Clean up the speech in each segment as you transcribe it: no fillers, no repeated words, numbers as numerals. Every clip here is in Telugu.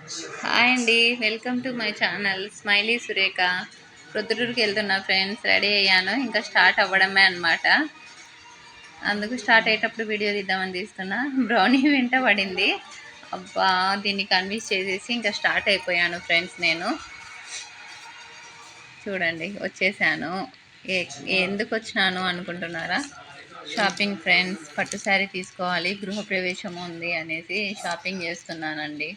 హాయ్ అండి, welcome to my channel Smiley Surekha. ప్రొద్దుటూరుకి వెళ్తున్నా ఫ్రెండ్స్, రెడీ అయ్యాను. ఇంకా స్టార్ట్ అవ్వడమే అనమాట. అందుకు స్టార్ట్ అయ్యేటప్పుడు వీడియో తీద్దామని తీస్తున్నా. బ్రౌనీ వెంట పడింది. అబ్బా, దీన్ని కన్విన్స్ చేసేసి ఇంకా స్టార్ట్ అయిపోయాను ఫ్రెండ్స్. నేను చూడండి వచ్చేసాను. ఎందుకు వచ్చినాను అనుకుంటున్నారా? షాపింగ్ ఫ్రెండ్స్, పట్టు శారీ తీసుకోవాలి, గృహప్రవేశం ఉంది అనేసి షాపింగ్ చేస్తున్నానండి.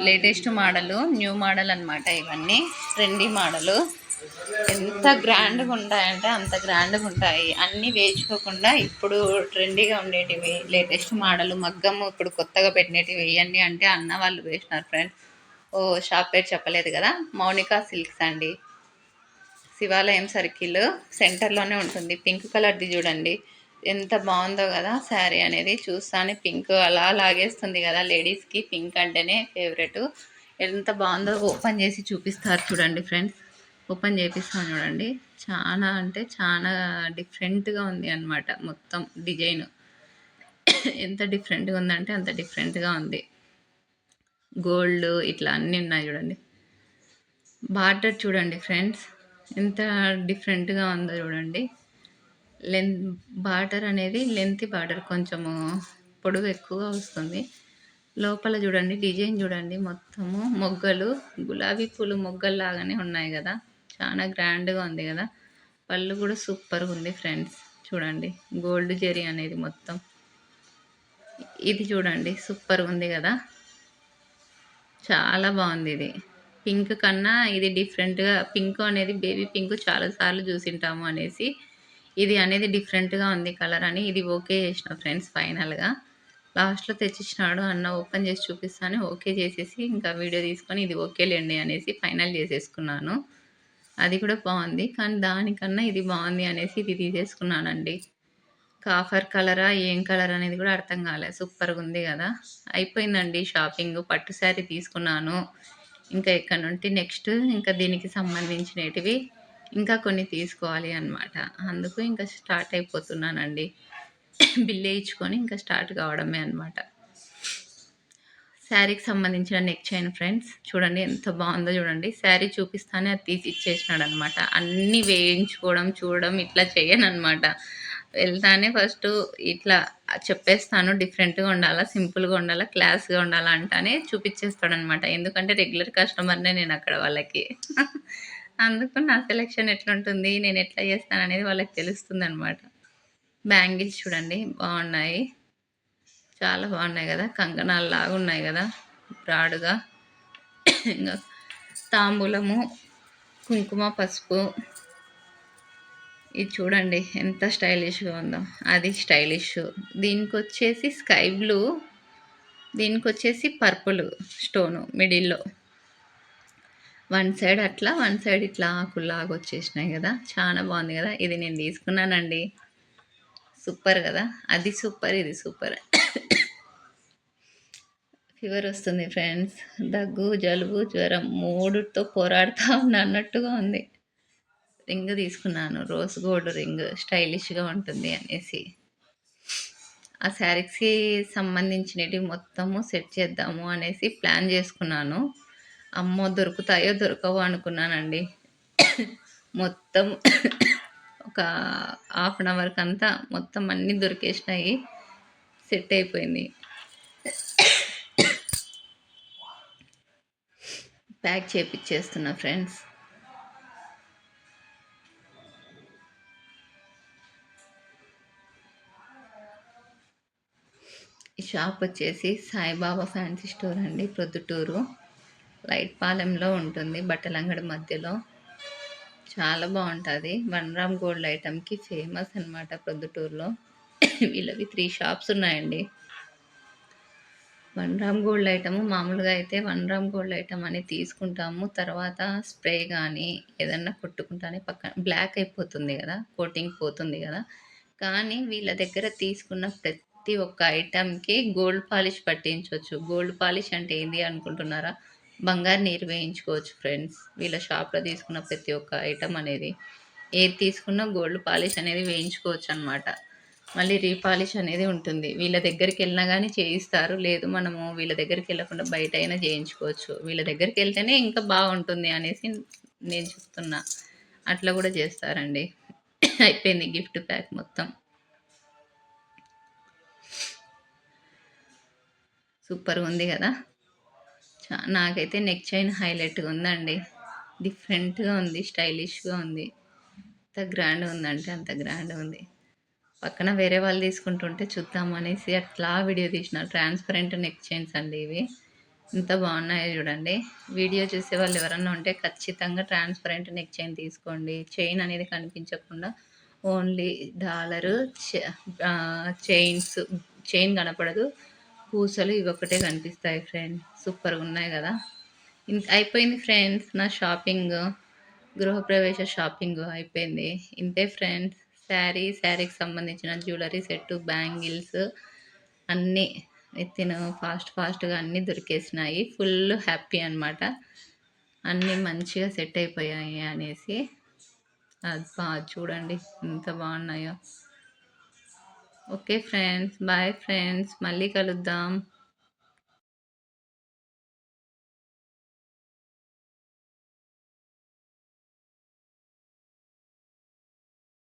లేటెస్ట్ మోడలు, న్యూ మోడల్ అనమాట. ఇవన్నీ ట్రెండీ మోడలు. ఎంత గ్రాండ్గా ఉంటాయంటే అంత గ్రాండ్గా ఉంటాయి. అన్నీ వేయించుకోకుండా ఇప్పుడు ట్రెండీగా ఉండేటివి, లేటెస్ట్ మోడల్ మగ్గము ఇప్పుడు కొత్తగా పెట్టినవి ఇవన్నీ అంటే అన్న వాళ్ళు వేసినారు ఫ్రెండ్స్. ఓ షాప్ పేరు చెప్పలేదు కదా, మౌనికా సిల్క్స్ అండి. శివాలయం సర్కిల్ సెంటర్లోనే ఉంటుంది. పింక్ కలర్ది చూడండి ఎంత బాగుందో కదా శారీ అనేది. చూస్తానే పింక్ అలా లాగేస్తుంది కదా, లేడీస్కి పింక్ అంటేనే ఫేవరెట్. ఎంత బాగుందో ఓపెన్ చేసి చూపిస్తారు చూడండి ఫ్రెండ్స్. ఓపెన్ చేపిస్తాను చూడండి. చాలా అంటే చాలా డిఫరెంట్గా ఉంది అనమాట. మొత్తం డిజైన్ ఎంత డిఫరెంట్గా ఉందంటే అంత డిఫరెంట్గా ఉంది. గోల్డ్ ఇట్లా అన్నీ ఉన్నాయి చూడండి. బార్డర్ చూడండి ఫ్రెండ్స్, ఎంత డిఫరెంట్గా ఉందో చూడండి. లెంత్ బార్డర్ అనేది లెంత్ బార్డర్, కొంచెము పొడవు ఎక్కువగా వస్తుంది. లోపల చూడండి డిజైన్ చూడండి, మొత్తము మొగ్గలు, గులాబీ పూలు మొగ్గలు లాగానే ఉన్నాయి కదా. చాలా గ్రాండ్గా ఉంది కదా. పళ్ళు కూడా సూపర్గా ఉంది ఫ్రెండ్స్. చూడండి గోల్డ్ జెరీ అనేది మొత్తం. ఇది చూడండి సూపర్గా ఉంది కదా, చాలా బాగుంది. ఇది పింక్ కన్నా ఇది డిఫరెంట్గా, పింక్ అనేది బేబీ పింక్ చాలాసార్లు చూసింటాము అనేసి ఇది అనేది డిఫరెంట్గా ఉంది కలర్ అని ఇది ఓకే చేసిన ఫ్రెండ్స్. ఫైనల్గా లాస్ట్లో తెచ్చిచ్చినాడు అన్న, ఓపెన్ చేసి చూపిస్తాను ఓకే చేసేసి ఇంకా వీడియో తీసుకొని ఇది ఓకేలేండి అనేసి ఫైనల్ చేసేసుకున్నాను. అది కూడా బాగుంది కానీ దానికన్నా ఇది బాగుంది అనేసి ఇది తీసేసుకున్నానండి. కాఫర్ కలరా ఏం కలర్ అనేది కూడా అర్థం కాలేదు. సూపర్గా ఉంది కదా. అయిపోయిందండి షాపింగ్. పట్టు శారీ తీసుకున్నాను. ఇంకా ఇక్కడ నుండి నెక్స్ట్ ఇంకా దీనికి సంబంధించినటివి ఇంకా కొన్ని తీసుకోవాలి అనమాట. అందుకు ఇంకా స్టార్ట్ అయిపోతున్నానండి. బిల్ వేయించుకొని ఇంకా స్టార్ట్ కావడమే అనమాట. శారీకి సంబంధించిన నెక్ చైన్ ఫ్రెండ్స్ చూడండి ఎంత బాగుందో చూడండి. శారీ చూపిస్తానే అది తీసి ఇచ్చేసినాడు అనమాట. అన్నీ వేయించుకోవడం చూడడం ఇట్లా చేయను అనమాట. వెళ్తానే ఫస్ట్ ఇట్లా చెప్పేస్తాను, డిఫరెంట్గా ఉండాలా, సింపుల్గా ఉండాలా, క్లాస్గా ఉండాలా అంటానే చూపించేస్తాడు అనమాట. ఎందుకంటే రెగ్యులర్ కస్టమర్నే నేను అక్కడ వాళ్ళకి. అందుకు నా సెలెక్షన్ ఎట్లుంటుంది, నేను ఎట్లా చేస్తాను అనేది వాళ్ళకి తెలుస్తుంది అనమాట. బ్యాంగిల్స్ చూడండి బాగున్నాయి, చాలా బాగున్నాయి కదా, కంకణాలు లాగా ఉన్నాయి కదా బ్రాడ్గా. ఇంకా తాంబూలము, కుంకుమ, పసుపు ఇది చూడండి ఎంత స్టైలిష్గా ఉందో. అది స్టైలిష్. దీనికి వచ్చేసి స్కై బ్లూ, దీనికి వచ్చేసి పర్పుల్ స్టోను మిడిల్లో. వన్ సైడ్ అట్లా, వన్ సైడ్ ఇట్లా ఆకుల్లాగా వచ్చేసినాయి కదా, చాలా బాగుంది కదా. ఇది నేను తీసుకున్నానండి. సూపర్ కదా, అది సూపర్ ఇది సూపర్. ఫీవర్ వస్తుంది ఫ్రెండ్స్. దగ్గు, జలుబు, జ్వరం మూడుతో పోరాడుతూ అన్నట్టుగా ఉంది. రింగ్ తీసుకున్నాను, రోజ్ గోల్డ్ రింగ్, స్టైలిష్గా ఉంటుంది అనేసి. ఆ శారీకి సంబంధించినవి మొత్తము సెట్ చేద్దాము అనేసి ప్లాన్ చేసుకున్నాను. అమ్మో దొరుకుతాయో దొరకవో అనుకున్నానండి. మొత్తం ఒక హాఫ్ అన్ అవర్కి అంతా మొత్తం అన్నీ దొరికేసినాయి, సెట్ అయిపోయింది. ప్యాక్ చేపిచ్చేస్తున్నా ఫ్రెండ్స్. ఈ షాప్ వచ్చేసి సాయిబాబా ఫ్యాన్సీ స్టోర్ అండి, ప్రొద్దుటూరు లైట్ పాలెంలో ఉంటుంది, బట్టల అంగడి మధ్యలో. చాలా బాగుంటుంది. 1 గ్రామ్ గోల్డ్ ఐటమ్కి ఫేమస్ అనమాట ప్రొద్దుటూరులో. వీళ్ళవి 3 షాప్స్ ఉన్నాయండి. 1 గ్రామ్ గోల్డ్ ఐటమ్ మామూలుగా అయితే 1 గ్రామ్ గోల్డ్ ఐటమ్ అని తీసుకుంటాము, తర్వాత స్ప్రే కానీ ఏదన్నా కొట్టుకుంటానే పక్కన బ్లాక్ అయిపోతుంది కదా, కోటింగ్ పోతుంది కదా. కానీ వీళ్ళ దగ్గర తీసుకున్న ప్రతి ఒక్క ఐటమ్కి గోల్డ్ పాలిష్ పట్టించవచ్చు. గోల్డ్ పాలిష్ అంటే ఏంది అనుకుంటున్నారా? బంగారు నీరు వేయించుకోవచ్చు ఫ్రెండ్స్. వీళ్ళ షాప్లో తీసుకున్న ప్రతి ఒక్క ఐటమ్ అనేది ఏది తీసుకున్నా గోల్డ్ పాలిష్ అనేది వేయించుకోవచ్చు అనమాట. మళ్ళీ రీపాలిష్ అనేది ఉంటుంది. వీళ్ళ దగ్గరికెళ్ళినా గానీ చేయిస్తారు. లేదు మనము వీళ్ళ దగ్గరికెళ్ళకుండా బయటైనా చేయించుకోవచ్చు. వీళ్ళ దగ్గరికెళ్తేనే ఇంకా బావుంటుంది అనేసి నేను చెప్తున్నా. అట్లా గూడా చేస్తారండి. అయిపోయింది గిఫ్ట్ ప్యాక్ మొత్తం. సూపర్‌గుంది గదా! నాకైతే నెక్ చైన్ హైలైట్‌గా ఉందండి. డిఫరెంట్‌గా ఉంది. స్టైలిష్‌గా ఉంది. ఎంత గ్రాండ్‌గా ఉందంటే అంత గ్రాండ్‌గా ఉంది. పక్కన వేరే వాళ్ళు తీసుకుంటుంటే చూద్దాం అనేసి అట్లా వీడియో తీసిన. ట్రాన్స్‌పరెంట్ నెక్ చైన్స్ అండి ఇవి. ఎంత బాగున్నాయో చూడండి. వీడియో చూసే వాళ్ళు ఎవరన్నా ఉంటే ఖచ్చితంగా ట్రాన్స్‌పరెంట్ నెక్ చైన్ తీసుకోండి. చైన్ అనేది కనిపించకుండా ఓన్లీ డాలరు చైన్స్ చైన్ కనపడదు. పూసలు ఇవొక్కటే కనిపిస్తాయి ఫ్రెండ్స్. సూపర్‌గున్నాయి గదా! అయిపోయింది ఫ్రెండ్స్ నా షాపింగు. గృహప్రవేశ షాపింగు అయిపోయింది. ఇంతే ఫ్రెండ్స్. శారీకి సంబంధించిన జ్యువెలరీ సెట్టు, బ్యాంగిల్స్ అన్నీ వితిన్ ఫాస్ట్‌గా అన్నీ దొరికేసినాయి. ఫుల్ హ్యాపీ అనమాట. అన్నీ మంచిగా సెట్ అయిపోయాయి అనేసి. అబ్బా! చూడండి ఎంత బాగున్నాయో. Okay friends. Bye friends. మళ్ళీ కలుద్దాం.